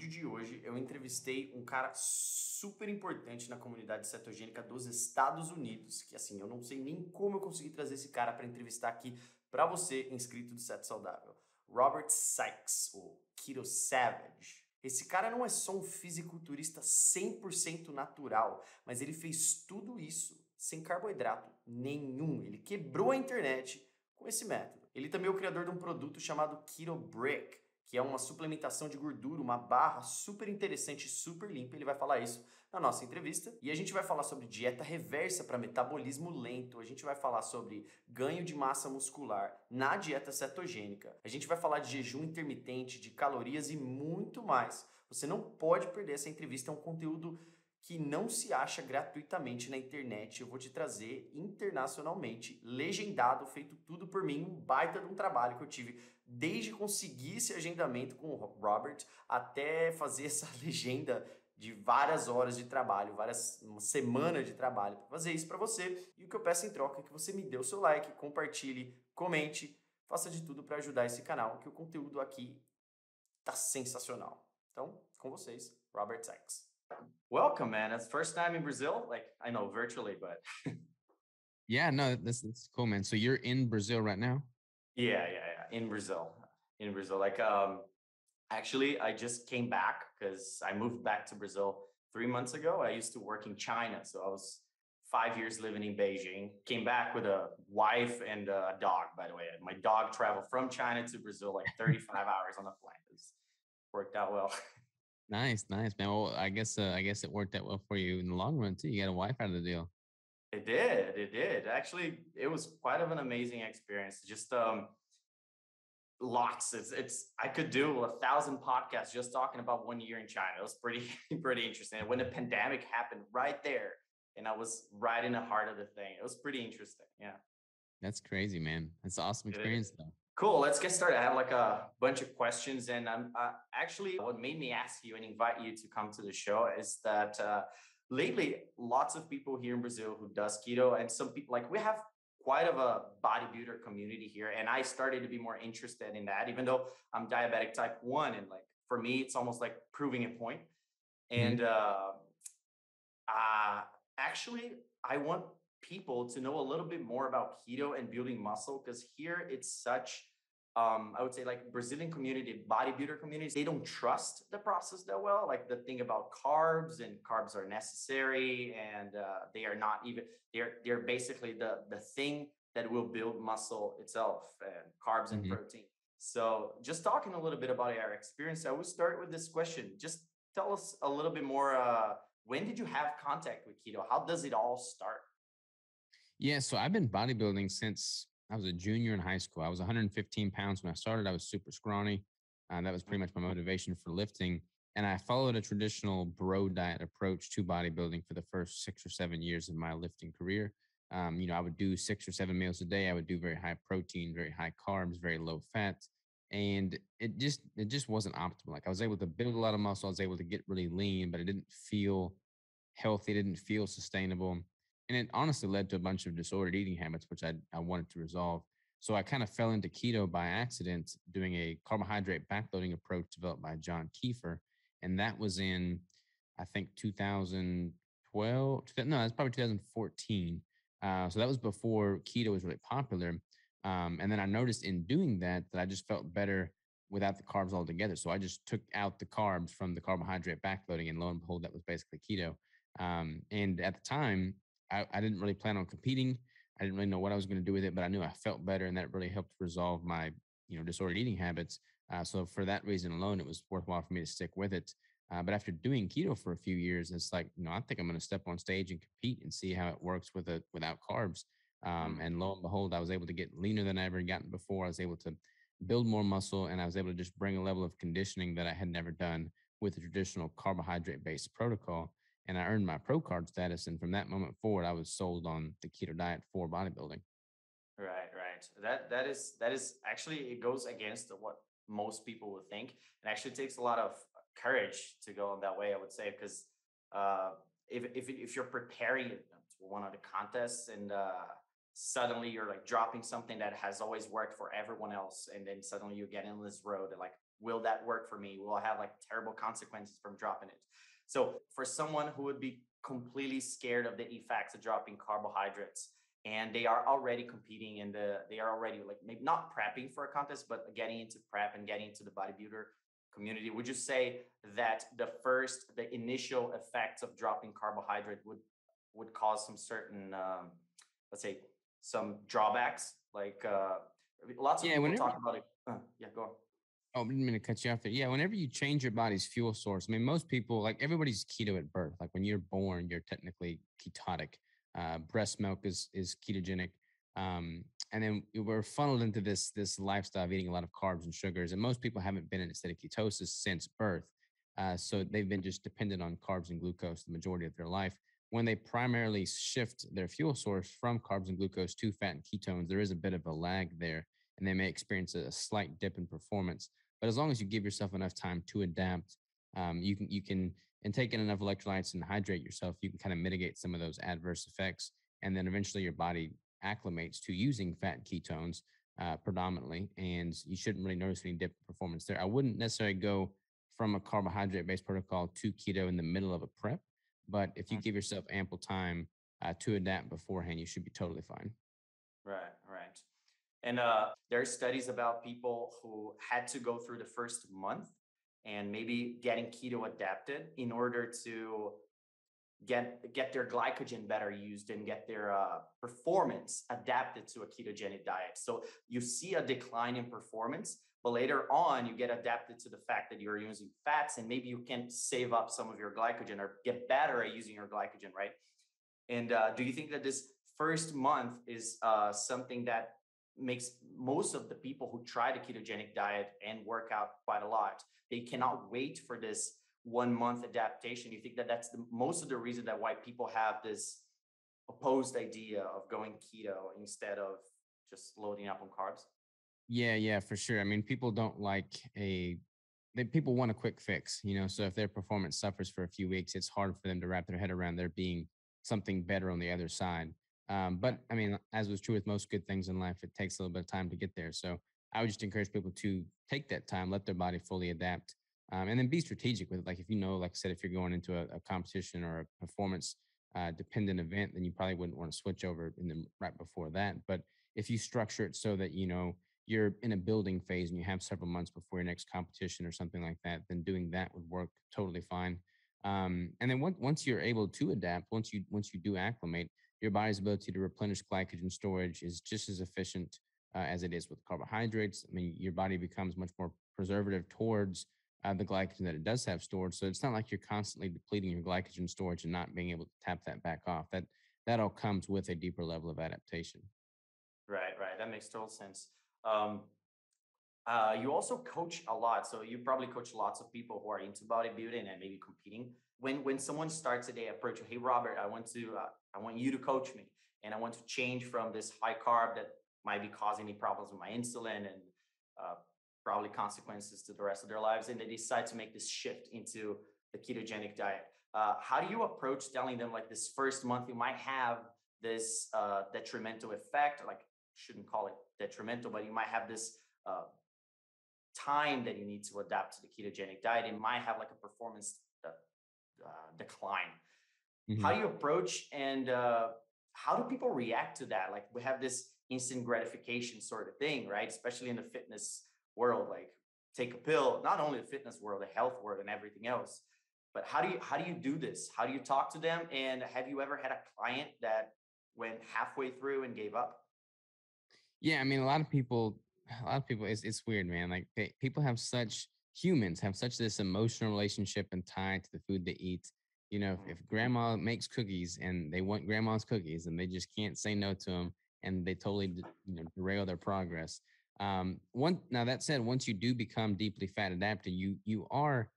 vídeo de hoje eu entrevistei um cara super importante na comunidade cetogênica dos Estados Unidos, que assim, eu não sei nem como eu consegui trazer esse cara para entrevistar aqui para você, inscrito do Ceto Saudável. Robert Sykes, o Keto Savage. Esse cara não é só um fisiculturista 100% natural, mas ele fez tudo isso sem carboidrato nenhum. Ele quebrou a internet com esse método. Ele também é o criador de um produto chamado Keto Brick, que é uma suplementação de gordura, uma barra super interessante, super limpa. Ele vai falar isso na nossa entrevista. E a gente vai falar sobre dieta reversa para metabolismo lento. A gente vai falar sobre ganho de massa muscular na dieta cetogênica. A gente vai falar de jejum intermitente, de calorias e muito mais. Você não pode perder essa entrevista, é um conteúdo que não se acha gratuitamente na internet. Eu vou te trazer internacionalmente, legendado, feito tudo por mim, um baita de um trabalho que eu tive desde conseguir esse agendamento com o Robert até fazer essa legenda de várias horas de trabalho, uma semana de trabalho para fazer isso para você. E o que eu peço em troca é que você me dê o seu like, compartilhe, comente, faça de tudo para ajudar esse canal, que o conteúdo aqui tá sensacional. Então, com vocês, Robert Sykes. Welcome, man. It's first time in Brazil. Like, I know virtually, but Yeah, no, that's cool, man. So you're in Brazil right now? yeah. In Brazil. Like, actually, I just came back because I moved back to Brazil 3 months ago. I used to work in China, so I was 5 years living in Beijing. Came back with a wife and a dog, by the way. My dog traveled from China to Brazil like 35 hours on a flight. It's worked out well. Nice, man. Well, I guess it worked out well for you in the long run too. You got a wife out of the deal. It did. Actually, it was quite of an amazing experience. Just lots. It's I could do 1,000 podcasts just talking about 1 year in China. It was pretty pretty interesting. And when the pandemic happened right there, and I was right in the heart of the thing, it was pretty interesting. Yeah. That's crazy, man. That's an awesome It is. experience though. Cool. Let's get started. I have like a bunch of questions, and actually what made me ask you and invite you to come to the show is that lately lots of people here in Brazil who does keto, and some people like we have quite of a bodybuilder community here, and I started to be more interested in that, even though I'm diabetic type 1, and like for me it's almost like proving a point. And actually I want people to know a little bit more about keto and building muscle, because here it's such I would say like Brazilian community, bodybuilder communities, they don't trust the process that well. Like the thing about carbs, and carbs are necessary, and they are not even they're basically the thing that will build muscle itself, and carbs and protein. So just talking a little bit about our experience, I will start with this question. Just tell us a little bit more. When did you have contact with keto? How does it all start? Yeah, so I've been bodybuilding since I was a junior in high school. I was 115 pounds when I started. I was super scrawny. That was pretty much my motivation for lifting. And I followed a traditional bro diet approach to bodybuilding for the first 6 or 7 years of my lifting career. I would do 6 or 7 meals a day. I would do very high protein, very high carbs, very low fat. And it just wasn't optimal. Like I was able to build a lot of muscle. I was able to get really lean, but it didn't feel healthy. It didn't feel sustainable. And it honestly led to a bunch of disordered eating habits, which I wanted to resolve. So I kind of fell into keto by accident, doing a carbohydrate backloading approach developed by John Kiefer. And that was in, I think, 2012. No, that's probably 2014. So that was before keto was really popular. And then I noticed in doing that I just felt better without the carbs altogether. So I just took out the carbs from the carbohydrate backloading, and lo and behold, that was basically keto. And at the time, I didn't really plan on competing. I didn't really know what I was going to do with it, but I knew I felt better, and that really helped resolve my, disordered eating habits. So for that reason alone, it was worthwhile for me to stick with it. But after doing keto for a few years, it's like, I think I'm going to step on stage and compete and see how it works without carbs. And lo and behold, I was able to get leaner than I ever gotten before. I was able to build more muscle, and I was able to just bring a level of conditioning that I had never done with the traditional carbohydrate-based protocol. And I earned my pro card status. And from that moment forward, I was sold on the keto diet for bodybuilding. Right. That is actually, it goes against what most people would think. It actually takes a lot of courage to go in that way, I would say, because if you're preparing to one of the contests, and suddenly you're like dropping something that has always worked for everyone else, and then suddenly you get in this road, like will that work for me? Will I have like terrible consequences from dropping it? So for someone who would be completely scared of the effects of dropping carbohydrates, and they are already competing in they are already like maybe not prepping for a contest, but getting into prep and getting into the bodybuilder community, would you say that the initial effects of dropping carbohydrate would cause some certain, let's say, some drawbacks? Like lots of Yeah, people whenever talk about it. Yeah, go on. Oh, I didn't mean to cut you off there. Yeah, whenever you change your body's fuel source, I mean, most people, like everybody's keto at birth. Like when you're born, you're technically ketotic. Breast milk is ketogenic, and then we're funneled into this lifestyle of eating a lot of carbs and sugars. And most people haven't been in a state of ketosis since birth, so they've been just dependent on carbs and glucose the majority of their life. When they primarily shift their fuel source from carbs and glucose to fat and ketones, there is a bit of a lag there, and they may experience a slight dip in performance. But as long as you give yourself enough time to adapt, you can and take in enough electrolytes and hydrate yourself, you can kind of mitigate some of those adverse effects. And then eventually your body acclimates to using fat and ketones predominantly, and you shouldn't really notice any dip in performance there. I wouldn't necessarily go from a carbohydrate based protocol to keto in the middle of a prep, but if you Mm. give yourself ample time to adapt beforehand, you should be totally fine. Right, right. And there are studies about people who had to go through the first month and maybe getting keto adapted in order to get their glycogen better used and get their performance adapted to a ketogenic diet. So you see a decline in performance, but later on you get adapted to the fact that you're using fats and maybe you can save up some of your glycogen or get better at using your glycogen, right? And do you think that this first month is something that makes most of the people who try the ketogenic diet and work out quite a lot, they cannot wait for this 1 month adaptation? You think that that's most of the reason that why people have this opposed idea of going keto instead of just loading up on carbs? Yeah, yeah, for sure. I mean, people don't like people want a quick fix, So if their performance suffers for a few weeks, it's hard for them to wrap their head around there being something better on the other side. But Right. I mean, as was true with most good things in life, it takes a little bit of time to get there. So I would just encourage people to take that time, let their body fully adapt, and then be strategic with it. Like if like I said, if you're going into a competition or a performance dependent event, then you probably wouldn't want to switch over in the right before that. But if you structure it so that you're in a building phase and you have several months before your next competition or something like that, then doing that would work totally fine. And then once you're able to adapt, once you do acclimate, your body's ability to replenish glycogen storage is just as efficient as it is with carbohydrates. I mean, your body becomes much more preservative towards the glycogen that it does have stored. So it's not like you're constantly depleting your glycogen storage and not being able to tap that back off. That all comes with a deeper level of adaptation. Right, right. That makes total sense. Um, you also coach a lot, so you probably coach lots of people who are into bodybuilding and maybe competing. When someone starts a day approach, hey Robert, I want you to coach me, and I want to change from this high carb that might be causing me problems with my insulin and uh, probably consequences to the rest of their lives, and they decide to make this shift into the ketogenic diet. How do you approach telling them like this first month you might have this detrimental effect? Like shouldn't call it detrimental, but you might have this uh, time that you need to adapt to the ketogenic diet. It might have like a performance decline. How Mhm. do you approach and how do people react to that? Like we have this instant gratification sort of thing, right? Especially in the fitness world, like take a pill, not only the fitness world, the health world and everything else. But how do you do this? How do you talk to them? And have you ever had a client that went halfway through and gave up? Yeah, I mean, a lot of people, it's weird, man. Like people have humans have such this emotional relationship and tie to the food they eat. Mm. If grandma makes cookies and they want grandma's cookies and they just can't say no to them, and they totally, derail their progress. Now that said, once you do become deeply fat adapted, you are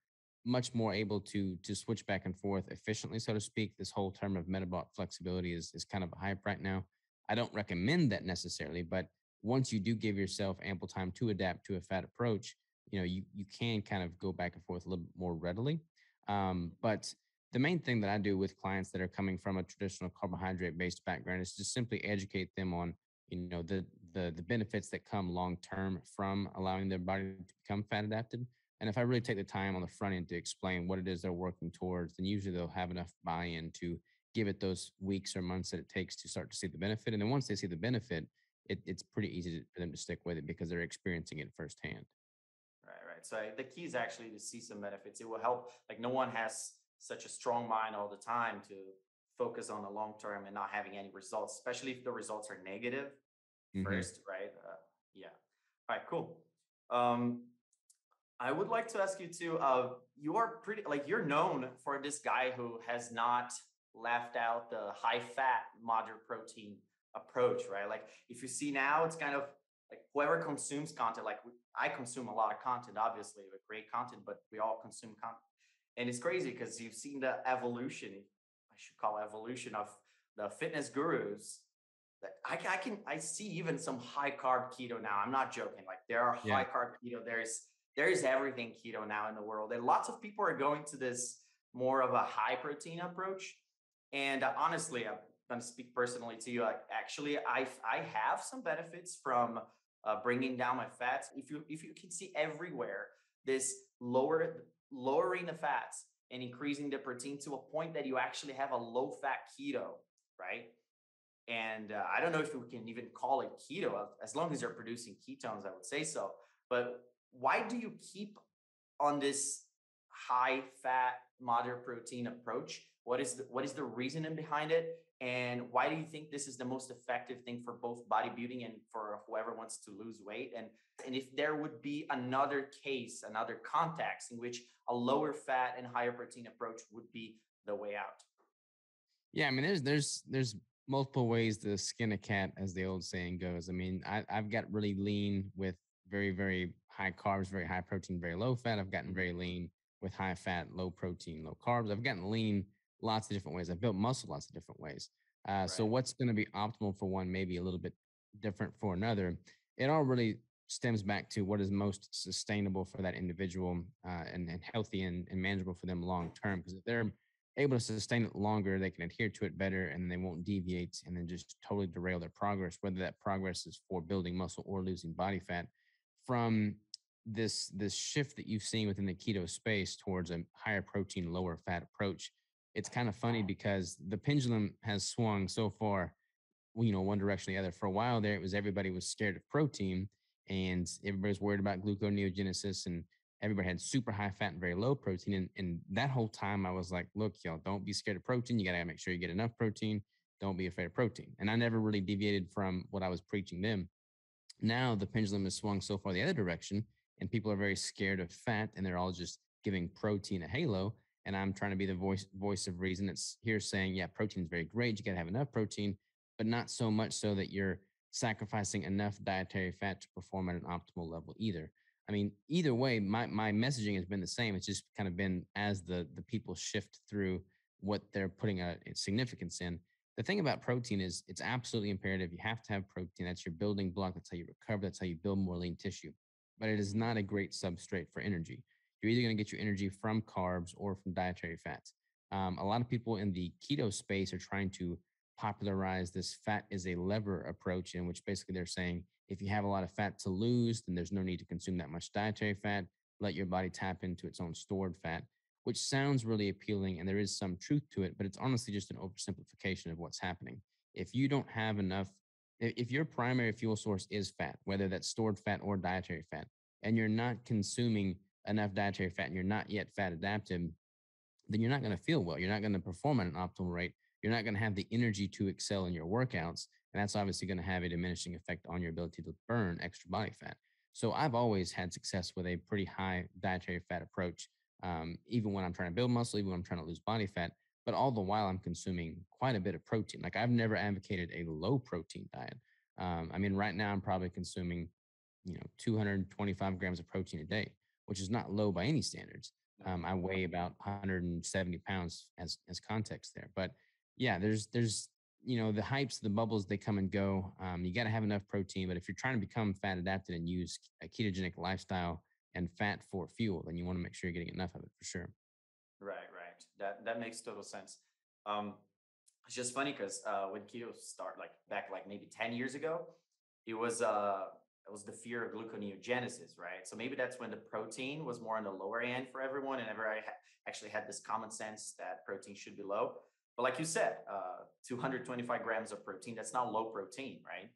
much more able to switch back and forth efficiently, so to speak. This whole term of metabolic flexibility is kind of a hype right now. I don't recommend that necessarily, but once you do give yourself ample time to adapt to a fat approach, you can kind of go back and forth a little bit more readily. But the main thing that I do with clients that are coming from a traditional carbohydrate based background is just simply educate them on, the the benefits that come long term from allowing their body to become fat adapted. And if I really take the time on the front end to explain what it is they're working towards, then usually they'll have enough buy-in to give it those weeks or months that it takes to start to see the benefit. And then once they see the benefit, it's pretty easy for them to stick with it because they're experiencing it firsthand. Right. So the key is actually to see some benefits. It will help. Like no one has such a strong mind all the time to focus on the long term and not having any results, especially if the results are negative Hmm. first, right? Yeah. All right, cool. Um, I would like to ask you too. You're pretty like you're known for this guy who has not left out the high fat, moderate protein approach, right? Like if you see now, it's kind of like whoever consumes content. Like I consume a lot of content, obviously, with great content, but we all consume content, and it's crazy because you've seen the evolution. I should call evolution of the fitness gurus that I see even some high carb keto now. I'm not joking. Like there are Yeah. high carb keto. There's everything keto now in the world, and lots of people are going to this more of a high protein approach. And honestly, I'm going to speak personally to you. Like, actually, I have some benefits from bringing down my fats. If you can see everywhere this lowering the fats and increasing the protein to a point that you actually have a low fat keto, right? And I don't know if we can even call it keto as long as you're producing ketones, I would say so. But why do you keep on this high fat, moderate protein approach? What is the reasoning behind it? And why do you think this is the most effective thing for both bodybuilding and for whoever wants to lose weight? And if there would be another case, another context in which a lower fat and higher protein approach would be the way out? Yeah, I mean, there's multiple ways to skin a cat, as the old saying goes. I mean, I've got really lean with very high carbs, very high protein, very low fat. I've gotten very lean with high fat, low protein, low carbs. I've gotten lean lots of different ways. I've built muscle lots of different ways. So Right. what's going to be optimal for one may be a little bit different for another. It all really stems back to what is most sustainable for that individual and healthy and manageable for them long term. Because if they're able to sustain it longer, they can adhere to it better and they won't deviate and then just totally derail their progress, whether that progress is for building muscle or losing body fat. From this shift that you've seen within the keto space towards a higher protein, lower fat approach, it's kind of funny because the pendulum has swung so far, one direction or the other. For a while there, it was everybody was scared of protein and everybody's worried about gluconeogenesis and everybody had super high fat and very low protein. And that whole time I was like, look, y'all, don't be scared of protein. You got to make sure you get enough protein. Don't be afraid of protein. And I never really deviated from what I was preaching then. Now the pendulum has swung so far the other direction, and people are very scared of fat, and they're all just giving protein a halo. And I'm trying to be the voice of reason. It's here saying, yeah, protein is very great. You got to have enough protein, but not so much so that you're sacrificing enough dietary fat to perform at an optimal level either. I mean, either way, my messaging has been the same. It's just kind of been as the people shift through what they're putting a significance in. The thing about protein is it's absolutely imperative. You have to have protein. That's your building block. That's how you recover. That's how you build more lean tissue. But it is not a great substrate for energy. You're either going to get your energy from carbs or from dietary fats. A lot of people in the keto space are trying to popularize this fat is a lever approach, in which basically they're saying if you have a lot of fat to lose, then there's no need to consume that much dietary fat. Let your body tap into its own stored fat, which sounds really appealing and there is some truth to it, but it's honestly just an oversimplification of what's happening. If you don't have enough, if your primary fuel source is fat, whether that's stored fat or dietary fat, and you're not consuming enough dietary fat and you're not yet fat adapted, then you're not going to feel well. You're not going to perform at an optimal rate. You're not going to have the energy to excel in your workouts. And that's obviously going to have a diminishing effect on your ability to burn extra body fat. So I've always had success with a pretty high dietary fat approach, even when I'm trying to build muscle, even when I'm trying to lose body fat. But all the while, I'm consuming quite a bit of protein. Like I've never advocated a low protein diet. I mean, right now I'm probably consuming, 225 grams of protein a day, which is not low by any standards. I weigh about 170 pounds as context there. But yeah, there's the hypes, the bubbles, they come and go. You got to have enough protein. But if you're trying to become fat adapted and use a ketogenic lifestyle and fat for fuel, then you want to make sure you're getting enough of it for sure. Right. That makes total sense. Um, it's just funny because when keto started, like back like maybe 10 years ago, it was the fear of gluconeogenesis, right? So maybe that's when the protein was more on the lower end for everyone, and actually had this common sense that protein should be low. But like you said, 225 grams of protein, that's not low protein, right?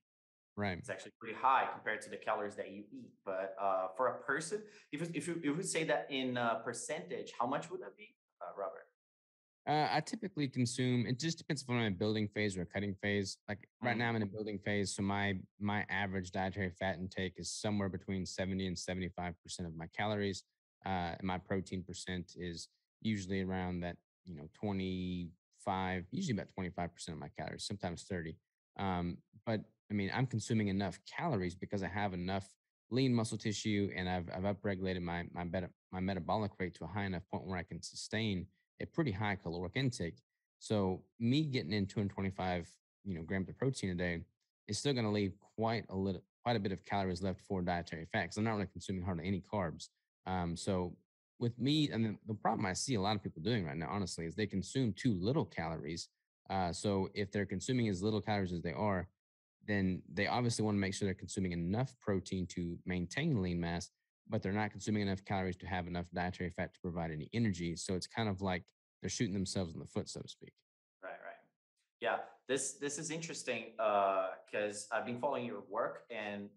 Right. It's actually pretty high compared to the calories that you eat. But for a person, if you say that in percentage, how much would that be, Robert? I typically consume. It just depends if I'm in a building phase or a cutting phase. Like right now, I'm in a building phase, so my average dietary fat intake is somewhere between 70 and 75% of my calories, and my protein percent is usually around that 25, usually about 25% of my calories, sometimes 30. But I mean, I'm consuming enough calories because I have enough lean muscle tissue, and I've upregulated my metabolic rate to a high enough point where I can sustain a pretty high caloric intake. So me getting in 225, grams of protein a day is still going to leave quite a bit of calories left for dietary fat because I'm not really consuming hardly any carbs. So with me, and the problem I see a lot of people doing right now, honestly, is they consume too little calories. So if they're consuming as little calories as they are, then they obviously want to make sure they're consuming enough protein to maintain lean mass, but they're not consuming enough calories to have enough dietary fat to provide any energy. So it's kind of like they're shooting themselves in the foot, so to speak. Right, right. Yeah, this is interesting because I've been following your work, and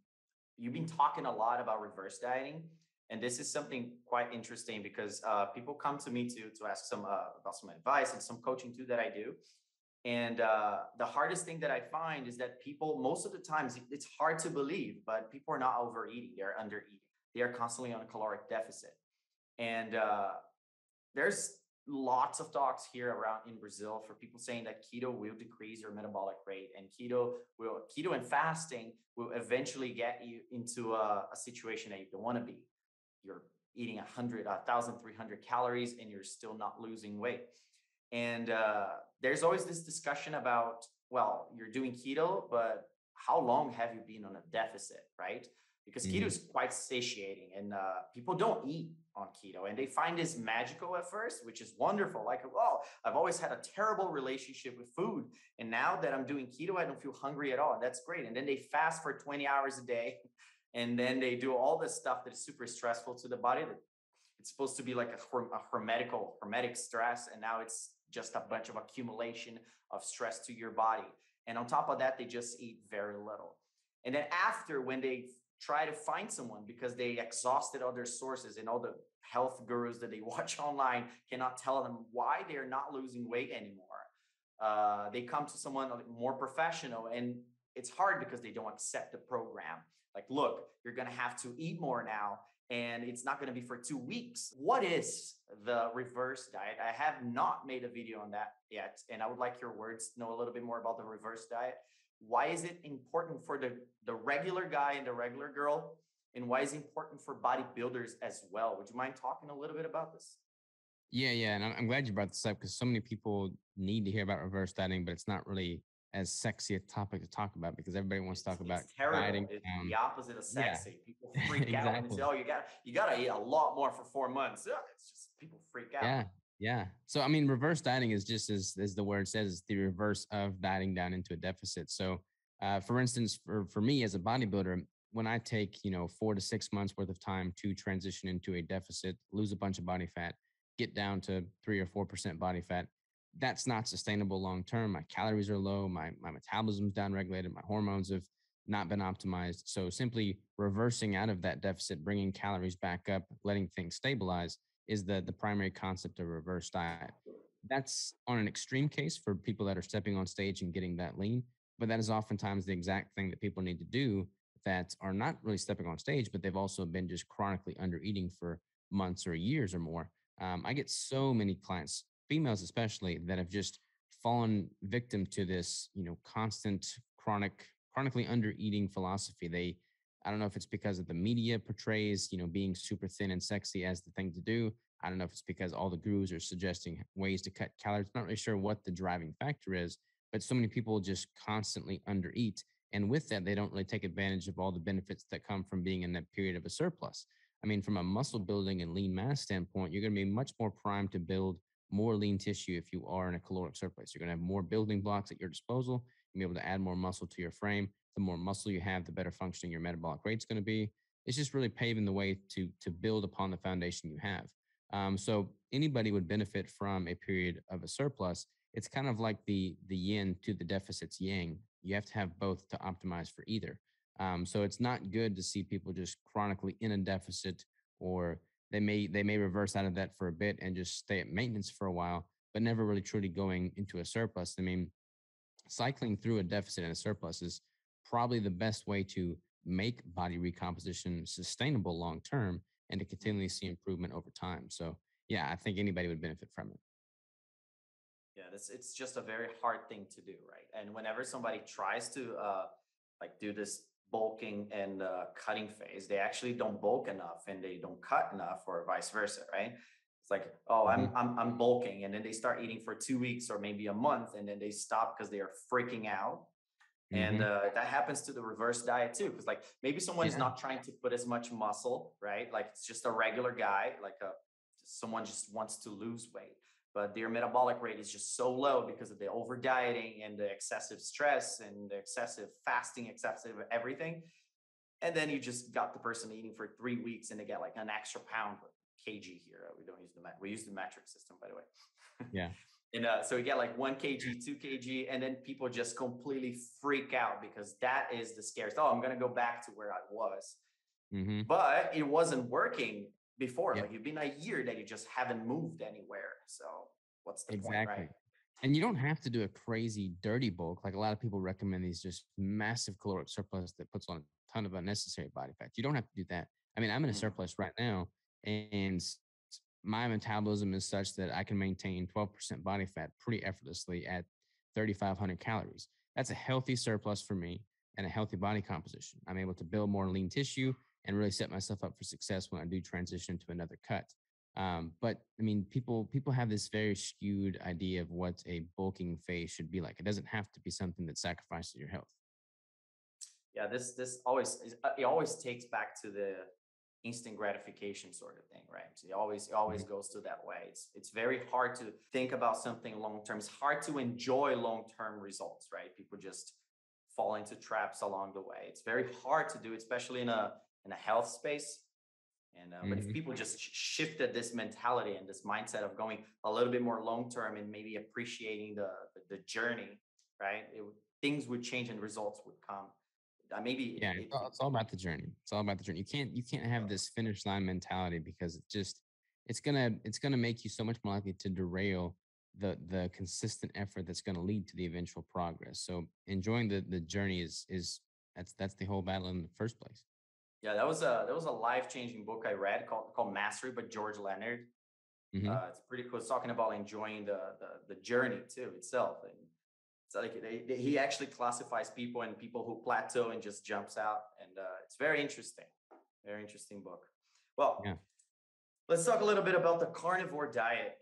you've been talking a lot about reverse dieting, and this is something quite interesting because people come to me to ask some about some advice and some coaching too that I do. And the hardest thing that I find is that people, most of the times, it's hard to believe, but people are not overeating; they're undereating. They are constantly on a caloric deficit, and there's lots of talks here around in Brazil for people saying that keto will decrease your metabolic rate, and keto and fasting will eventually get you into a situation that you don't want to be. You're eating 1,300 calories and you're still not losing weight. And there's always this discussion about, well, you're doing keto, but how long have you been on a deficit, right? Because keto Mhm. is quite satiating, and people don't eat on keto, and they find this magical at first, which is wonderful. Like, oh, I've always had a terrible relationship with food, and now that I'm doing keto, I don't feel hungry at all. And that's great. And then they fast for 20 hours a day, and then they do all this stuff that is super stressful to the body. That it's supposed to be like a hermetic stress, and now it's just a bunch of accumulation of stress to your body. And on top of that, they just eat very little. And then after, when they try to find someone because they exhausted other sources, and all the health gurus that they watch online cannot tell them why they're not losing weight anymore, they come to someone more professional, and it's hard because they don't accept the program. Like, look, you're going to have to eat more now, and it's not going to be for 2 weeks. What is the reverse diet? I have not made a video on that yet, and I would like your words to know a little bit more about the reverse diet. Why is it important for the regular guy and the regular girl? And why is it important for bodybuilders as well? Would you mind talking a little bit about this? Yeah, yeah, and I'm glad you brought this up because so many people need to hear about reverse dieting, but it's not really as sexy a topic to talk about because everybody wants to talk about It's terrible. dieting. It's the opposite of Yeah, sexy. People freak out when they say, exactly. "Oh, you gotta eat a lot more for 4 months." Ugh, it's just people freak out. Yeah, yeah. So I mean, reverse dieting is just as the word says, it's the reverse of dieting down into a deficit. So, for instance, for me as a bodybuilder, when I take 4 to 6 months worth of time to transition into a deficit, lose a bunch of body fat, get down to 3 or 4% body fat, that's not sustainable long term. My calories are low, my metabolism's downregulated, my hormones have not been optimized. So simply reversing out of that deficit, bringing calories back up, letting things stabilize is the primary concept of reverse diet. That's on an extreme case for people that are stepping on stage and getting that lean, but that is oftentimes the exact thing that people need to do that are not really stepping on stage, but they've also been just chronically under eating for months or years or more. I get so many clients, females especially, that have just fallen victim to this, constant chronically under eating philosophy. I don't know if it's because of the media portrays, being super thin and sexy as the thing to do. I don't know if it's because all the gurus are suggesting ways to cut calories. Not really sure what the driving factor is, but so many people just constantly undereat. And with that, they don't really take advantage of all the benefits that come from being in that period of a surplus. I mean, from a muscle building and lean mass standpoint, you're going to be much more primed to build more lean tissue if you are in a caloric surplus. You're going to have more building blocks at your disposal and be able to add more muscle to your frame. The more muscle you have, the better functioning your metabolic rate's going to be. It's just really paving the way to build upon the foundation you have. So anybody would benefit from a period of a surplus. It's kind of like the yin to the deficit's yang. You have to have both to optimize for either. So it's not good to see people just chronically in a deficit, or they may reverse out of that for a bit and just stay at maintenance for a while, but never really truly going into a surplus. I mean, cycling through a deficit and a surplus is probably the best way to make body recomposition sustainable long term and to continually see improvement over time. So yeah, I think anybody would benefit from it. Yeah, it's just a very hard thing to do, right? And whenever somebody tries to like do this bulking and cutting phase, they actually don't bulk enough and they don't cut enough, or vice versa, right? It's like, oh, Mhm. I'm bulking, and then they start eating for 2 weeks or maybe a month, and then they stop because they are freaking out. And Mhm. that happens to the reverse diet too, because like maybe someone is Yeah. not trying to put as much muscle, right? Like it's just a regular guy, like someone just wants to lose weight, but their metabolic rate is just so low because of the over dieting and the excessive stress and the excessive fasting, excessive everything. And then you just got the person eating for 3 weeks and they get like an extra pound or kg here. We don't use we use the metric system, by the way. Yeah. And so you get like 1 kg, 2 kg, and then people just completely freak out because that is the scariest. Oh, I'm going to go back to where I was. Mhm. But it wasn't working before. Yeah. Like you've been a year that you just haven't moved anywhere. So what's the point, right? Exactly. And you don't have to do a crazy dirty bulk. Like a lot of people recommend these just massive caloric surplus that puts on a ton of unnecessary body fat. You don't have to do that. I mean, I'm in a Mhm. surplus right now, and my metabolism is such that I can maintain 12% body fat pretty effortlessly at 3,500 calories. That's a healthy surplus for me and a healthy body composition. I'm able to build more lean tissue and really set myself up for success when I do transition to another cut. But I mean, people have this very skewed idea of what a bulking phase should be like. It doesn't have to be something that sacrifices your health. Yeah, this always it always takes back to the instant gratification sort of thing, right? So it always Mhm. goes to that way. It's very hard to think about something long term. It's hard to enjoy long term results, right? People just fall into traps along the way. It's very hard to do, especially in a health space. And but if Mhm. people just shifted this mentality and this mindset of going a little bit more long term and maybe appreciating the journey, right? Things would change and results would come. Maybe Yeah, it's all about the journey. It's all about the journey. You can't have this finish line mentality because it's gonna make you so much more likely to derail the consistent effort that's gonna lead to the eventual progress. So enjoying the journey is that's the whole battle in the first place. Yeah, that was a life changing book I read called Mastery by George Leonard. Hmm. It's pretty cool. It's talking about enjoying the journey too itself, and it's like he actually classifies people and people who plateau and just jumps out, and it's very interesting. Very interesting book. Well, Yeah. let's talk a little bit about the carnivore diet.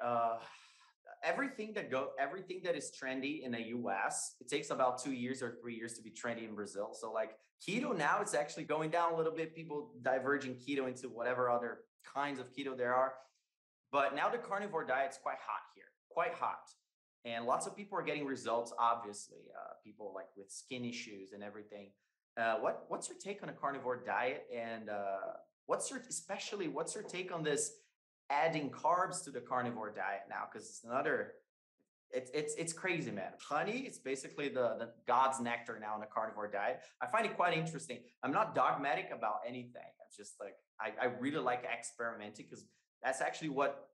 Everything that is trendy in the US, it takes about 2 years or 3 years to be trendy in Brazil. So like keto now, it's actually going down a little bit. People diverging keto into whatever other kinds of keto there are. But now the carnivore diet's quite hot here, quite hot. And lots of people are getting results, obviously, people like with skin issues and everything. What's your take on a carnivore diet? And what's your take on this adding carbs to the carnivore diet now? Because it's another, it's crazy, man. Honey, it's basically the God's nectar now in the carnivore diet. I find it quite interesting. I'm not dogmatic about anything. I'm just like I really like experimenting because that's actually what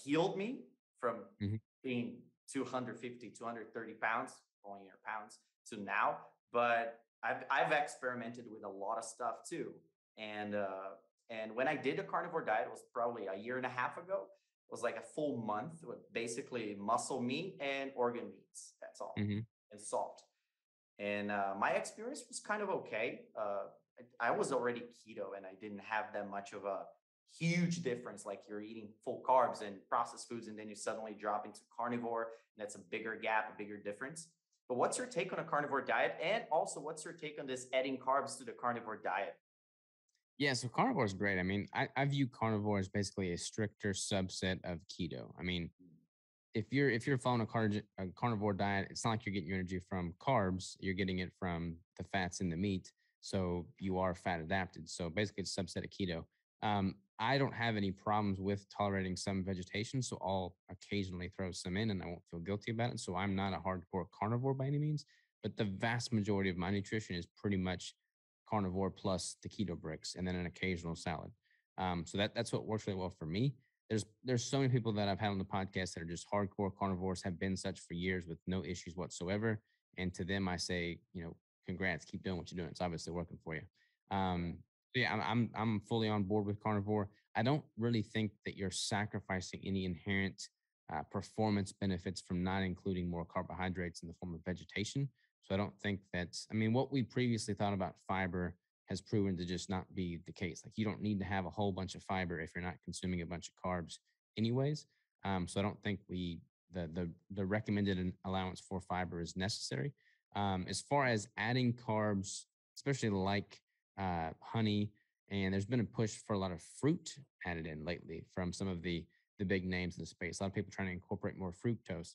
healed me from Hmm. being 250, 230 pounds, only your pounds to now. But I've experimented with a lot of stuff too. And when I did a carnivore diet, it was probably a year and a half ago. It was like a full month with basically muscle meat and organ meats. That's all, Hmm. and salt. And my experience was kind of okay. I was already keto and I didn't have that much of a huge difference. Like you're eating full carbs and processed foods, and then you suddenly drop into carnivore, and that's a bigger gap, a bigger difference. But what's your take on a carnivore diet? And also, what's your take on this adding carbs to the carnivore diet? Yeah, so carnivore is great. I mean, I view carnivore as basically a stricter subset of keto. I mean, if you're following a carnivore diet, it's not like you're getting your energy from carbs. You're getting it from the fats in the meat. So you are fat adapted. So basically, it's a subset of keto. I don't have any problems with tolerating some vegetation, so I'll occasionally throw some in, and I won't feel guilty about it. So I'm not a hardcore carnivore by any means, but the vast majority of my nutrition is pretty much carnivore plus the keto bricks, and then an occasional salad. So that's what works really well for me. There's so many people that I've had on the podcast that are just hardcore carnivores, have been such for years with no issues whatsoever. And to them, I say, congrats, keep doing what you're doing. It's obviously working for you. Yeah, I'm fully on board with carnivore. I don't really think that you're sacrificing any inherent performance benefits from not including more carbohydrates in the form of vegetation. So I don't think that's, I mean, what we previously thought about fiber has proven to just not be the case. Like you don't need to have a whole bunch of fiber if you're not consuming a bunch of carbs anyways. So I don't think the recommended allowance for fiber is necessary. As far as adding carbs, especially like honey, and there's been a push for a lot of fruit added in lately from some of the big names in the space. A lot of people trying to incorporate more fructose.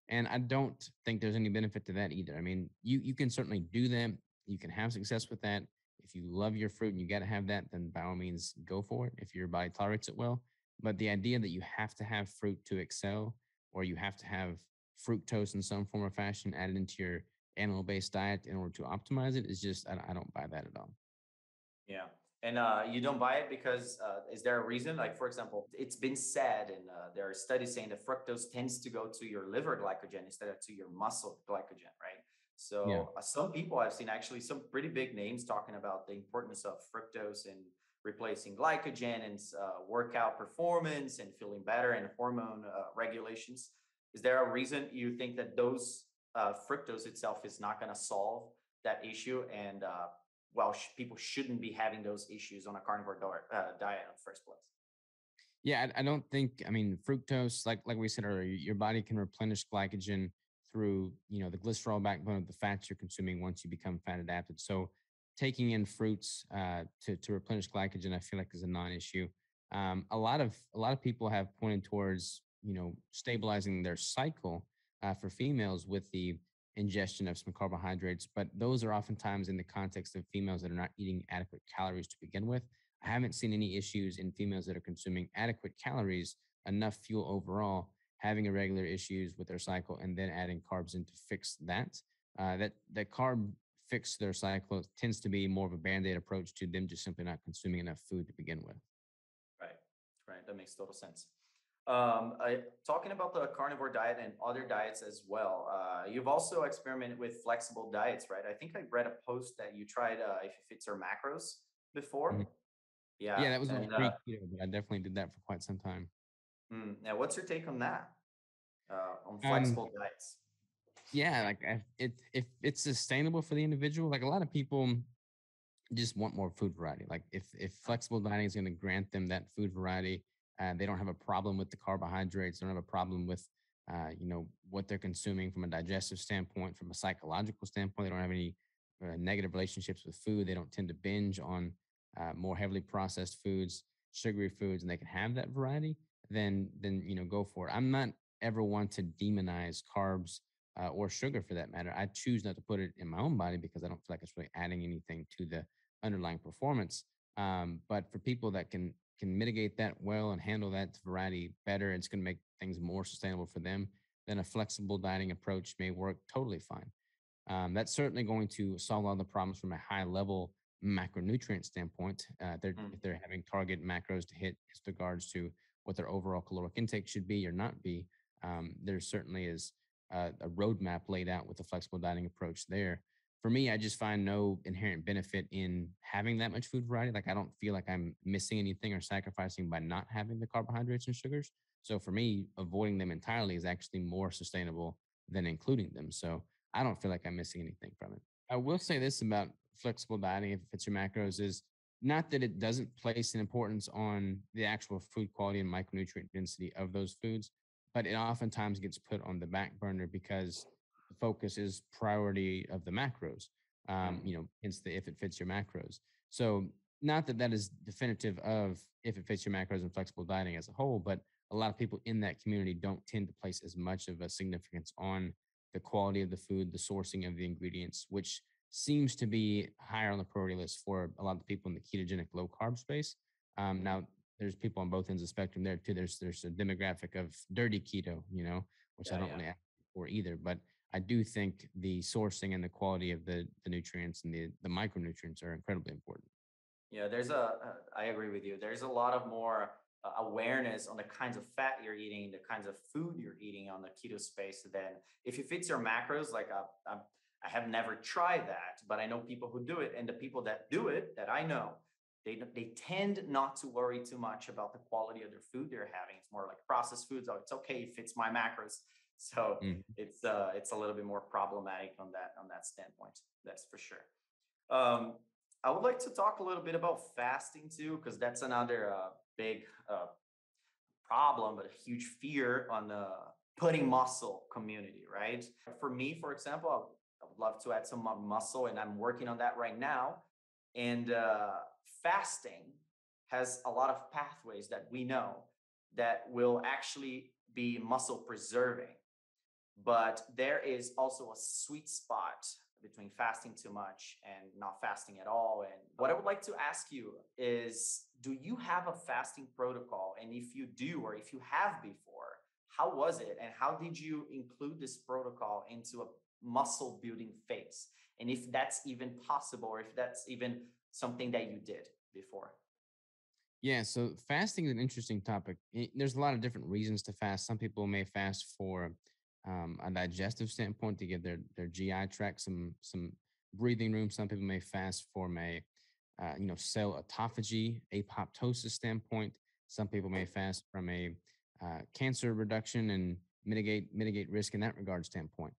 And I don't think there's any benefit to that either. I mean, you can certainly do that. You can have success with that. If you love your fruit and you got to have that, then by all means go for it if your body tolerates it well. But the idea that you have to have fruit to excel, or you have to have fructose in some form or fashion added into your animal-based diet in order to optimize it is just, I don't buy that at all. Yeah. And you don't buy it because is there a reason? Like, for example, it's been said, and there are studies saying that fructose tends to go to your liver glycogen instead of to your muscle glycogen, right? Yeah. So some people I've seen, actually some pretty big names, talking about the importance of fructose in replacing glycogen and workout performance and feeling better and hormone regulations. Is there a reason you think that those fructose itself is not going to solve that issue? And well, people shouldn't be having those issues on a carnivore diet in the first place. Yeah, I don't think. I mean, fructose, like we said earlier, your body can replenish glycogen through the glycerol backbone of the fats you're consuming once you become fat adapted. So, taking in fruits to replenish glycogen, I feel like is a non-issue. A lot of people have pointed towards stabilizing their cycle for females with the ingestion of some carbohydrates, but those are oftentimes in the context of females that are not eating adequate calories to begin with. I haven't seen any issues in females that are consuming adequate calories, enough fuel overall, having irregular issues with their cycle, and then adding carbs in to fix that. That carb fix their cycle tends to be more of a band-aid approach to them just simply not consuming enough food to begin with. Right, right. That makes total sense. Talking about the carnivore diet and other diets as well, you've also experimented with flexible diets, right? I think I read a post that you tried if it fits your macros before. Mhm. Yeah, Yeah, that was with and pre-keto, but I definitely did that for quite some time. now what's your take on that? On Um, flexible diets? yeah, like if it's sustainable for the individual, like a lot of people just want more food variety. Like if flexible dining is going to grant them that food variety, they don't have a problem with the carbohydrates. They don't have a problem with what they're consuming from a digestive standpoint, from a psychological standpoint. They don't have any negative relationships with food. They don't tend to binge on more heavily processed foods, sugary foods, and they can have that variety. Then go for it. I'm not ever one to demonize carbs or sugar for that matter. I choose not to put it in my own body because I don't feel like it's really adding anything to the underlying performance. But for people that can mitigate that well and handle that variety better, it's going to make things more sustainable for them. Then a flexible dieting approach may work totally fine. That's certainly going to solve all the problems from a high level macronutrient standpoint. Mm. If they're having target macros to hit with regards to what their overall caloric intake should be or not be, there certainly is a roadmap laid out with the flexible dieting approach there. For me, I just find no inherent benefit in having that much food variety. Like I don't feel like I'm missing anything or sacrificing by not having the carbohydrates and sugars. So for me, avoiding them entirely is actually more sustainable than including them. So I don't feel like I'm missing anything from it. I will say this about flexible dieting, if it fits your macros, is not that it doesn't place an importance on the actual food quality and micronutrient density of those foods, but it oftentimes gets put on the back burner because the focus is priority of the macros. Mm. Hence the if it fits your macros. So not that that is definitive of if it fits your macros and flexible dieting as a whole, but a lot of people in that community don't tend to place as much of a significance on the quality of the food, the sourcing of the ingredients, which seems to be higher on the priority list for a lot of the people in the ketogenic low carb space. Now, there's people on both ends of the spectrum there too. There's a demographic of dirty keto, which I Yeah, don't yeah. really advocate for either. But I do think the sourcing and the quality of the nutrients and the micronutrients are incredibly important. Yeah, I agree with you. There's a lot of more awareness on the kinds of fat you're eating, the kinds of food you're eating on the keto space. Than if it fits your macros, like I have never tried that, but I know people who do it. And the people that do it that I know, they tend not to worry too much about the quality of their food they're having. It's more like processed foods. Oh, it's okay, it fits my macros. So Mm. it's a little bit more problematic on that standpoint. That's for sure. Um, I would like to talk a little bit about fasting too, because that's another big problem, but a huge fear on the putting muscle community, right? For me, for example, I would love to add some muscle, and I'm working on that right now. And fasting has a lot of pathways that we know that will actually be muscle preserving. But there is also a sweet spot between fasting too much and not fasting at all. And what I would like to ask you is, do you have a fasting protocol? And if you do, or if you have before, how was it? And how did you include this protocol into a muscle building phase? And if that's even possible, or if that's even something that you did before. Yeah, so fasting is an interesting topic. There's a lot of different reasons to fast. Some people may fast for a digestive standpoint to give their GI tract some breathing room. Some people may fast from a cell autophagy, apoptosis standpoint. Some people may fast from a cancer reduction and mitigate risk in that regard standpoint.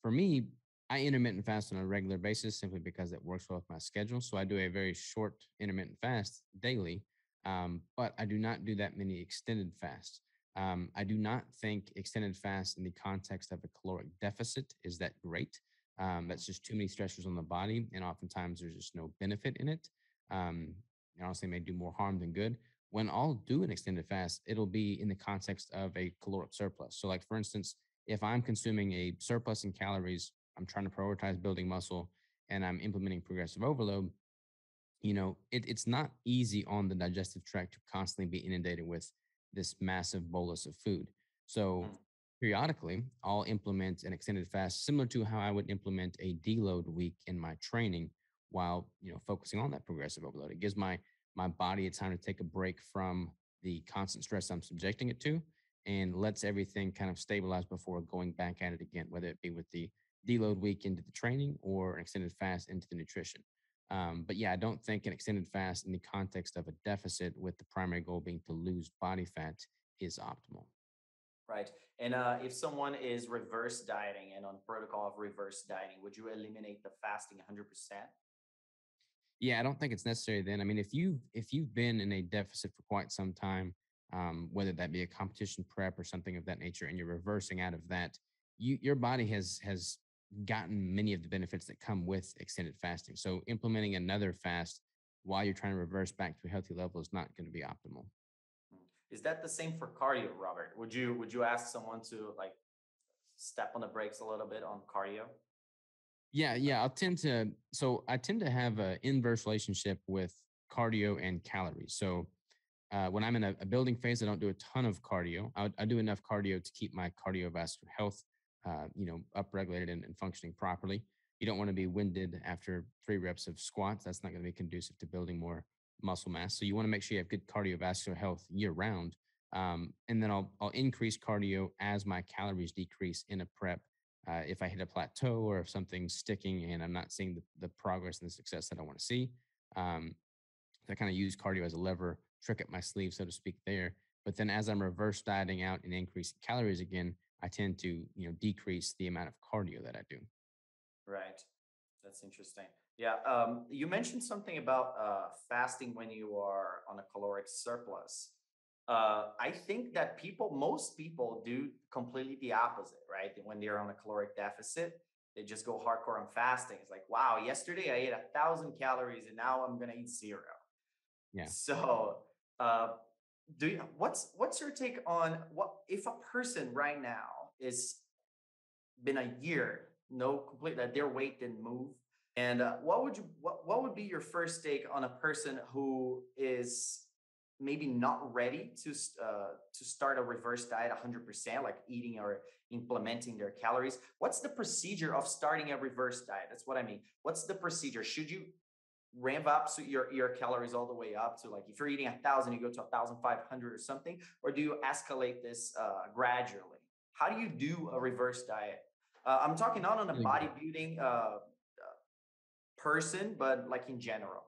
For me, I intermittent fast on a regular basis simply because it works well with my schedule. So I do a very short intermittent fast daily, but I do not do that many extended fasts. I do not think extended fast in the context of a caloric deficit is that great. That's just too many stressors on the body, and oftentimes there's just no benefit in it. And honestly, may do more harm than good. When I'll do an extended fast, it'll be in the context of a caloric surplus. So, like for instance, if I'm consuming a surplus in calories, I'm trying to prioritize building muscle, and I'm implementing progressive overload, it's not easy on the digestive tract to constantly be inundated with this massive bolus of food. So Mm. periodically, I'll implement an extended fast similar to how I would implement a deload week in my training while, focusing on that progressive overload. It gives my body a time to take a break from the constant stress I'm subjecting it to and lets everything kind of stabilize before going back at it again, whether it be with the deload week into the training or an extended fast into the nutrition. But yeah, I don't think an extended fast in the context of a deficit with the primary goal being to lose body fat is optimal. Right. And if someone is reverse dieting and on protocol of reverse dieting, would you eliminate the fasting 100%? Yeah, I don't think it's necessary then. I mean, if you've been in a deficit for quite some time, whether that be a competition prep or something of that nature, and you're reversing out of that, your body has gotten many of the benefits that come with extended fasting. So implementing another fast while you're trying to reverse back to a healthy level is not going to be optimal. Mm. Is that the same for cardio, Robert? Would you ask someone to like step on the brakes a little bit on cardio? Yeah, yeah. I tend to have an inverse relationship with cardio and calories. So when I'm in a building phase, I don't do a ton of cardio. I do enough cardio to keep my cardiovascular health, upregulated and functioning properly. You don't want to be winded after 3 reps of squats. That's not going to be conducive to building more muscle mass. So you want to make sure you have good cardiovascular health year round. And then I'll increase cardio as my calories decrease in a prep. If I hit a plateau or if something's sticking and I'm not seeing the progress and the success that I want to see, um, I kind of use cardio as a lever, trick up my sleeve, so to speak, there. But then as I'm reverse dieting out and increasing calories again, I tend to, decrease the amount of cardio that I do. Right. That's interesting. Yeah. You mentioned something about fasting when you are on a caloric surplus. I think that most people do completely the opposite, right? When they're on a caloric deficit, they just go hardcore on fasting. It's like, wow, yesterday I ate 1,000 calories and now I'm going to eat zero. Yeah. So, uh, what's your take on what if a person right now is been a year, no complete that their weight didn't move. And what would be your first take on a person who is maybe not ready to start a reverse diet 100%, like eating or implementing their calories? What's the procedure of starting a reverse diet? That's what I mean. What's the procedure? Should you ramp up so your calories all the way up to, like, if you're eating 1,000, you go to 1,500 or something, or do you escalate this gradually? How do you do a reverse diet? I'm talking not on a bodybuilding person, but like in general.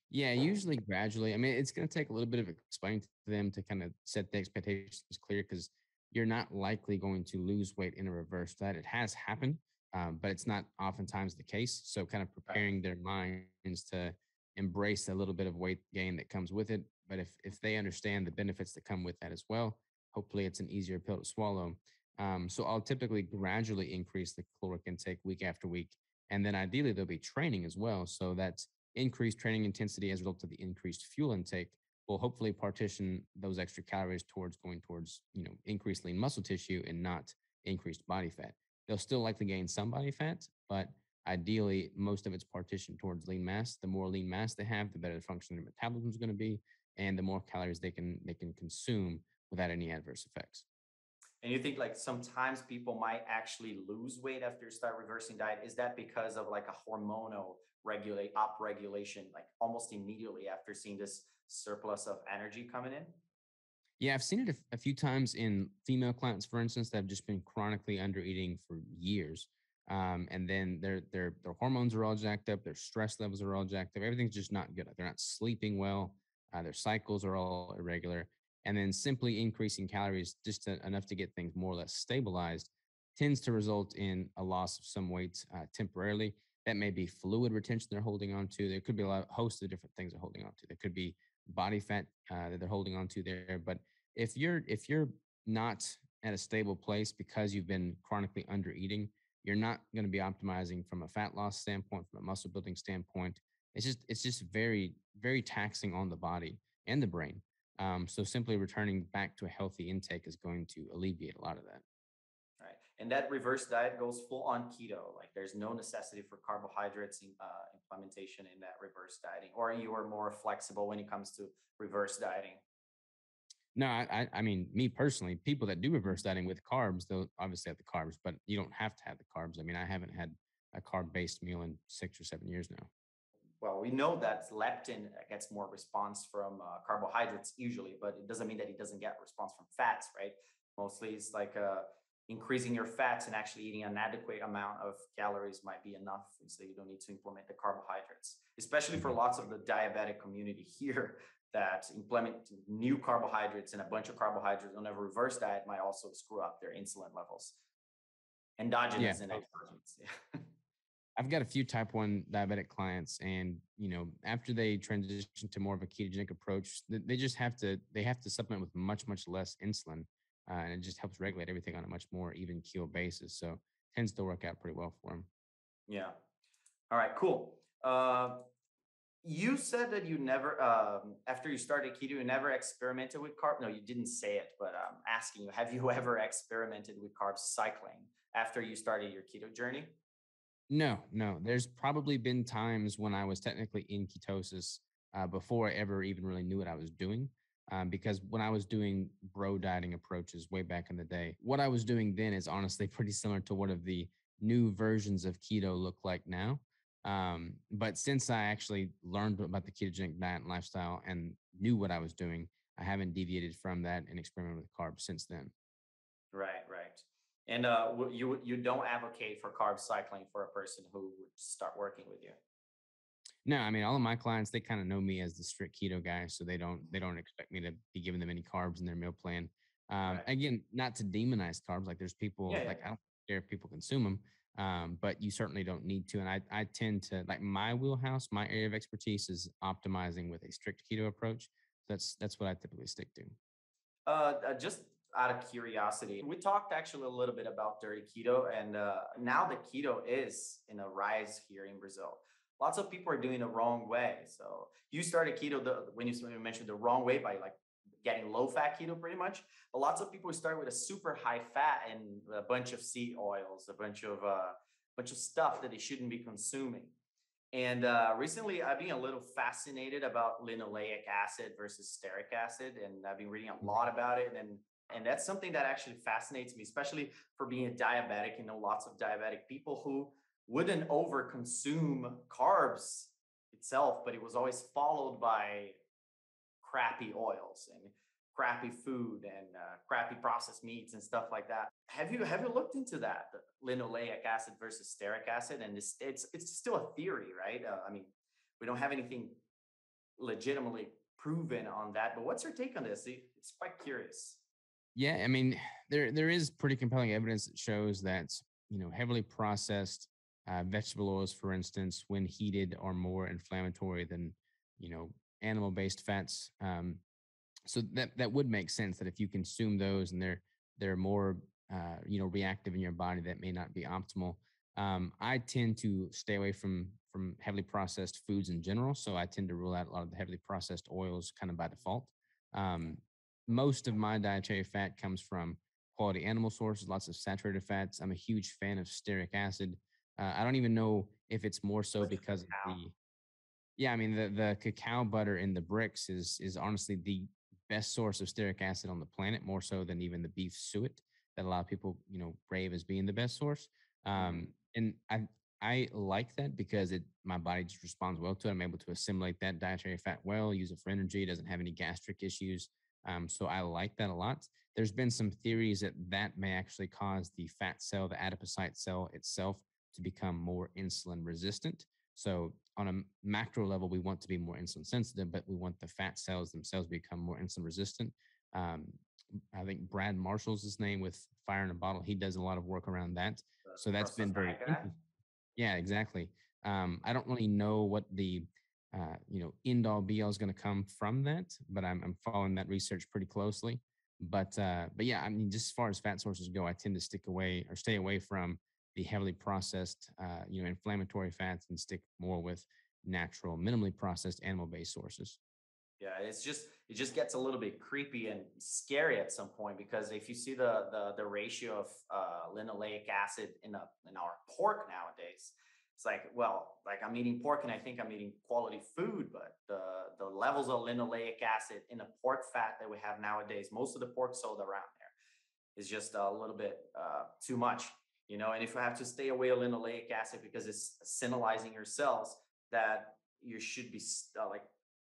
Yeah, usually gradually. I mean, it's going to take a little bit of explaining to them to kind of set the expectations clear because you're not likely going to lose weight in a reverse diet. It has happened, but it's not oftentimes the case. So, kind of Right. preparing their minds to embrace a little bit of weight gain that comes with it. But if they understand the benefits that come with that as well, hopefully it's an easier pill to swallow. So, I'll typically gradually increase the caloric intake week after week. And then ideally, there'll be training as well. So, that's increased training intensity as a result of the increased fuel intake will hopefully partition those extra calories towards going towards, increased lean muscle tissue and not increased body fat. They'll still likely gain some body fat, but ideally most of it's partitioned towards lean mass. The more lean mass they have, the better the function of their metabolism is going to be, and the more calories they can consume without any adverse effects. And you think like sometimes people might actually lose weight after you start reversing diet? Is that because of like a hormonal up regulation, like almost immediately after seeing this surplus of energy coming in? Yeah, I've seen it a few times in female clients, for instance, that have just been chronically under eating for years. And then their hormones are all jacked up, their stress levels are all jacked up. Everything's just not good. They're not sleeping well. Their cycles are all irregular. And then simply increasing calories just enough to get things more or less stabilized tends to result in a loss of some weight temporarily. That may be fluid retention they're holding on to. There could be a host of different things they're holding on to. There could be body fat that they're holding on to there. But if you're not at a stable place because you've been chronically under eating, you're not going to be optimizing from a fat loss standpoint, from a muscle building standpoint. It's just very, very taxing on the body and the brain. So simply returning back to a healthy intake is going to alleviate a lot of that. Right. And that reverse diet goes full on keto. Like there's no necessity for carbohydrates implementation in that reverse dieting, or you are more flexible when it comes to reverse dieting. No, I mean, me personally, people that do reverse dieting with carbs, they'll obviously have the carbs, but you don't have to have the carbs. I mean, I haven't had a carb-based meal in 6 or 7 years now. Well, we know that leptin gets more response from carbohydrates usually, but it doesn't mean that it doesn't get response from fats, right? Mostly it's like increasing your fats and actually eating an adequate amount of calories might be enough. And so you don't need to implement the carbohydrates, especially for Mhm. lots of the diabetic community here that implement new carbohydrates and a bunch of carbohydrates on a reverse diet might also screw up their insulin levels, Yeah, endogenous and exogenous. Yeah. I've got a few type 1 diabetic clients, and after they transition to more of a ketogenic approach, they just have to supplement with much less insulin, and it just helps regulate everything on a much more even keel basis. So tends to work out pretty well for them. Yeah. All right, cool. You said that you never, after you started keto, you never experimented with carb. No, you didn't say it, but I'm asking you, have you ever experimented with carb cycling after you started your keto journey? No, no. There's probably been times when I was technically in ketosis before I ever even really knew what I was doing. Because when I was doing bro dieting approaches way back in the day, what I was doing then is honestly pretty similar to what of the new versions of keto look like now. But since I actually learned about the ketogenic diet and lifestyle and knew what I was doing, I haven't deviated from that and experimented with carbs since then. Right, right. And you don't advocate for carb cycling for a person who would start working with you. No, I mean all of my clients, they kind of know me as the strict keto guy, so they don't expect me to be giving them any carbs in their meal plan. Right. Again, not to demonize carbs, like there's Yeah, people yeah, like I don't care if people consume them, but you certainly don't need to. And I tend to like my wheelhouse, my area of expertise is optimizing with a strict keto approach. That's what I typically stick to. just out of curiosity, we talked actually a little bit about dirty keto, and now the keto is in a rise here in Brazil. Lots of people are doing the wrong way. So you started keto when you mentioned the wrong way by like getting low fat keto pretty much. But lots of people start with a super high fat and a bunch of seed oils, a bunch of stuff that they shouldn't be consuming. And recently, I've been a little fascinated about linoleic acid versus stearic acid, and I've been reading a lot about it. And that's something that actually fascinates me, especially for being a diabetic. You know, lots of diabetic people who wouldn't over consume carbs itself, but it was always followed by crappy oils and crappy food and crappy processed meats and stuff like that. Have you looked into that, the linoleic acid versus stearic acid? And it's still a theory, right? I mean, we don't have anything legitimately proven on that. But what's your take on this? It's quite curious. Yeah, I mean, there is pretty compelling evidence that shows that heavily processed vegetable oils, for instance, when heated, are more inflammatory than animal-based fats. So that would make sense that if you consume those and they're more reactive in your body, that may not be optimal. I tend to stay away from heavily processed foods in general, so I tend to rule out a lot of the heavily processed oils kind of by default. Um, Most of my dietary fat comes from quality animal sources, lots of saturated fats. I'm a huge fan of stearic acid. I don't even know if it's more so What's because of cacao? I mean, the cacao butter in the bricks is honestly the best source of stearic acid on the planet, more so than even the beef suet that a lot of people rave as being the best source. Mm, And I like that because my body just responds well to it. I'm able to assimilate that dietary fat well, use it for energy. It doesn't have any gastric issues. So I like that a lot. There's been some theories that may actually cause the fat cell, the adipocyte cell itself, to become more insulin resistant. So on a macro level, we want to be more insulin sensitive, but we want the fat cells themselves to become more insulin resistant. Um, I think Brad Marshall's his name with Fire in a Bottle. He does a lot of work around that. the So that's been very processed guy? interesting. Yeah, exactly. I don't really know what the end all be all is going to come from that, but I'm following that research pretty closely. But yeah, I mean, just as far as fat sources go, I tend to stick away or stay away from the heavily processed, inflammatory fats and stick more with natural, minimally processed animal-based sources. Yeah, it just gets a little bit creepy and scary at some point, because if you see the ratio of linoleic acid in our pork nowadays, it's like, well, like I'm eating pork and I think I'm eating quality food, but the levels of linoleic acid in the pork fat that we have nowadays, most of the pork sold around there, is just a little bit too much, you know. And if you have to stay away a linoleic acid because it's senilizing your cells, that you should be like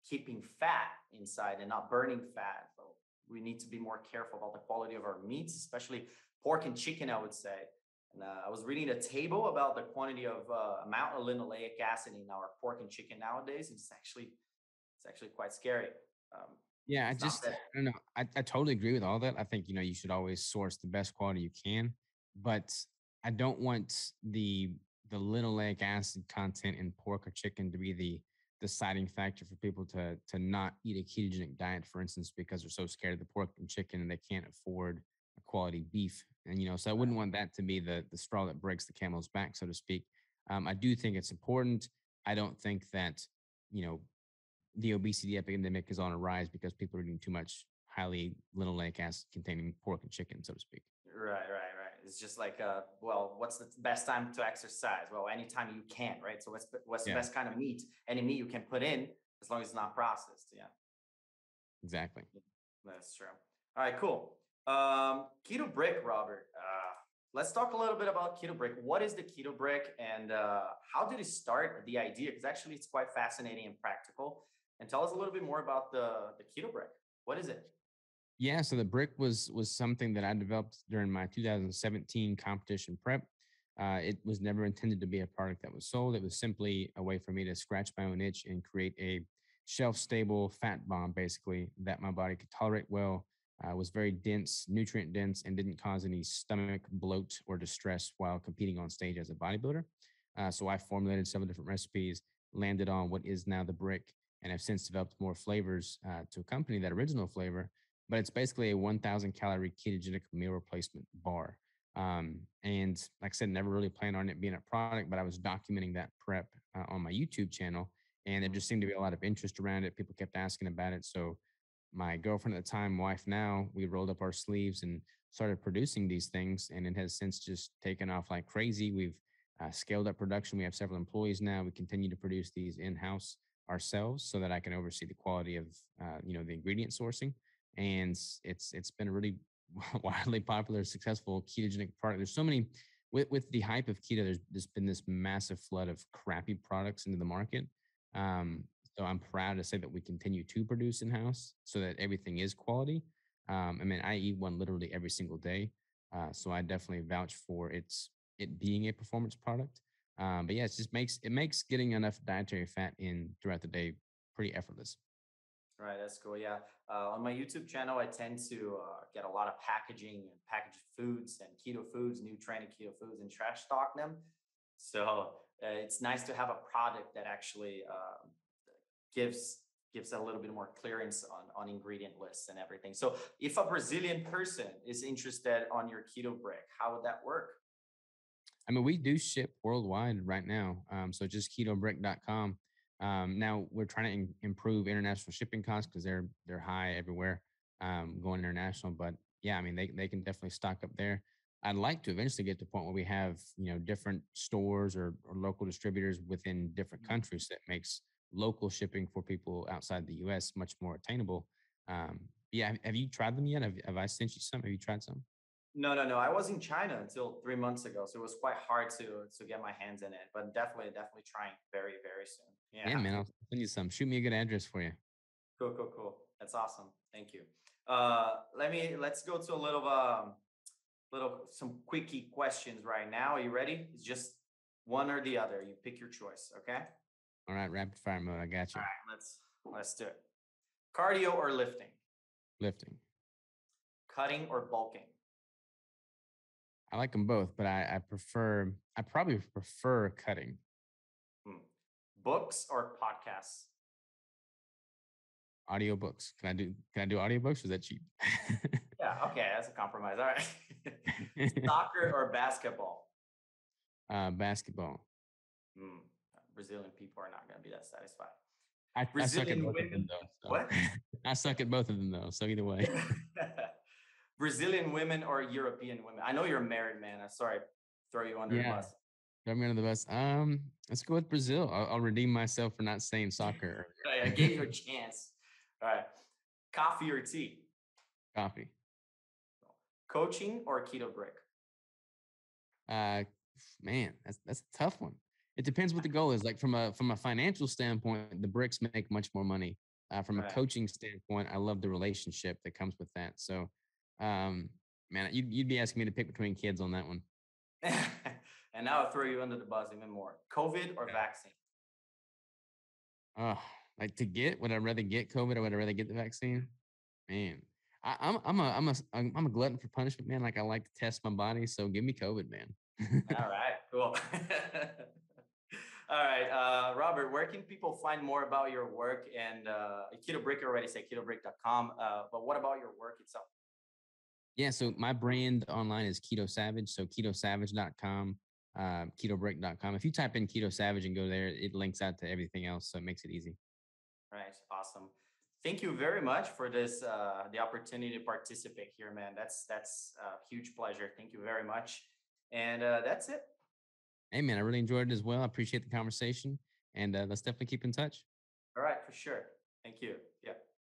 keeping fat inside and not burning fat. So we need to be more careful about the quality of our meats, especially pork and chicken, I would say. And I was reading a table about the quantity of amount of linoleic acid in our pork and chicken nowadays. It's actually quite scary. Um, Yeah, it's not that. I don't know. I totally agree with all that. I think, you should always source the best quality you can, but I don't want the linoleic acid content in pork or chicken to be the deciding factor for people to not eat a ketogenic diet, for instance, because they're so scared of the pork and chicken and they can't afford a quality beef. And so I wouldn't want that to be the straw that breaks the camel's back, so to speak. I do think it's important. I don't think that, you know, the obesity epidemic is on a rise because people are eating too much highly linoleic acid containing pork and chicken, so to speak. Right. It's just like, well, what's the best time to exercise? Well, anytime you can, right? So what's the Yeah, best kind of meat? Any meat you can put in, as long as it's not processed. Yeah, exactly. that's true. All right, cool. Keto Brick, Robert. Let's talk a little bit about Keto Brick. What is the Keto Brick, and how did it start? The idea, because actually it's quite fascinating and practical. And tell us a little bit more about the Keto Brick. What is it? Yeah, so the brick was something that I developed during my 2017 competition prep. It was never intended to be a product that was sold. It was simply a way for me to scratch my own itch and create a shelf stable fat bomb, basically, that my body could tolerate well. Was very dense, nutrient dense, and didn't cause any stomach bloat or distress while competing on stage as a bodybuilder. So I formulated several different recipes, landed on what is now the brick, and have since developed more flavors to accompany that original flavor. But it's basically a 1,000 calorie ketogenic meal replacement bar. And like I said, never really planned on it being a product, but I was documenting that prep on my YouTube channel, and there just seemed to be a lot of interest around it. People kept asking about it. So my girlfriend at the time, wife now, we rolled up our sleeves and started producing these things. And it has since just taken off like crazy. We've scaled up production. We have several employees now. We continue to produce these in-house ourselves so that I can oversee the quality of, the ingredient sourcing. And it's been a really widely popular, successful ketogenic product. There's so many with the hype of keto. There's been this massive flood of crappy products into the market. So I'm proud to say that we continue to produce in house so that everything is quality. I eat one literally every single day, so I definitely vouch for it being a performance product. But yeah, it makes getting enough dietary fat in throughout the day pretty effortless. Right, that's cool. Yeah. On my YouTube channel, I tend to get a lot of packaging and packaged foods and keto foods, new trendy keto foods, and trash talk them. So it's nice to have a product that actually gives gives a little bit more clearance on ingredient lists and everything. So if a Brazilian person is interested on your keto brick, how would that work? I mean, we do ship worldwide right now. So just ketobrick.com. Now we're trying to improve international shipping costs because they're high everywhere, going international. But yeah, I mean, they can definitely stock up there. I'd like to eventually get to a point where we have, different stores or local distributors within different countries that makes local shipping for people outside the US much more attainable. Yeah, have you tried them yet? Have I sent you some? Have you tried some? No, no, no. I was in China until 3 months ago, so it was quite hard to get my hands in it. But definitely trying very, very soon. Yeah, Yeah. man, I'll send you some. Shoot me a good address for you. Cool, cool, cool. That's awesome. Thank you. Let's go to a little some quickie questions right now. Are you ready? It's just one or the other. You pick your choice. Okay. All right, rapid fire mode. I got All you. right. Let's do it. Cardio or lifting? Lifting. Cutting or bulking? I like them both, but I probably prefer cutting. Hmm. Books or podcasts? Audiobooks. Can I do audiobooks? Or is that cheap? Yeah. Okay. That's a compromise. All right. Soccer or basketball? Basketball. Hmm. Brazilian people are not going to be that satisfied. I suck at Brazilian both of them women. though. So What? I suck at both of them though. So either way. Brazilian women or European women? I know you're a married man. I'm sorry, throw you under the Yeah. bus. Throw me under the bus. Let's go with Brazil. I'll redeem myself for not saying soccer I earlier. gave you a chance. All right. Coffee or tea? Coffee. Coaching or keto brick? Uh, Man, that's a tough one. It depends what the goal is. Like from a financial standpoint, the bricks make much more money. From a Right. coaching standpoint, I love the relationship that comes with that. So, um, man, you'd be asking me to pick between kids on that one. And now I'll throw you under the bus even more. COVID or vaccine? Oh, like to get, would I rather get COVID or would I rather get the vaccine? Man, I'm a glutton for punishment, man. Like I like to test my body, so give me COVID, man. All right, cool. All right, Robert, where can people find more about your work? And Keto Brick already said ketobrick.com, but what about your work itself? Yeah, so my brand online is Keto Savage, so ketosavage.com, ketobrick.com. If you type in Keto Savage and go there, it links out to everything else, so it makes it easy. Right, awesome. Thank you very much for this, the opportunity to participate here, man. That's a huge pleasure. Thank you very much. And that's it. Hey, man, I really enjoyed it as well. I appreciate the conversation, and let's definitely keep in touch. All right, for sure. Thank you.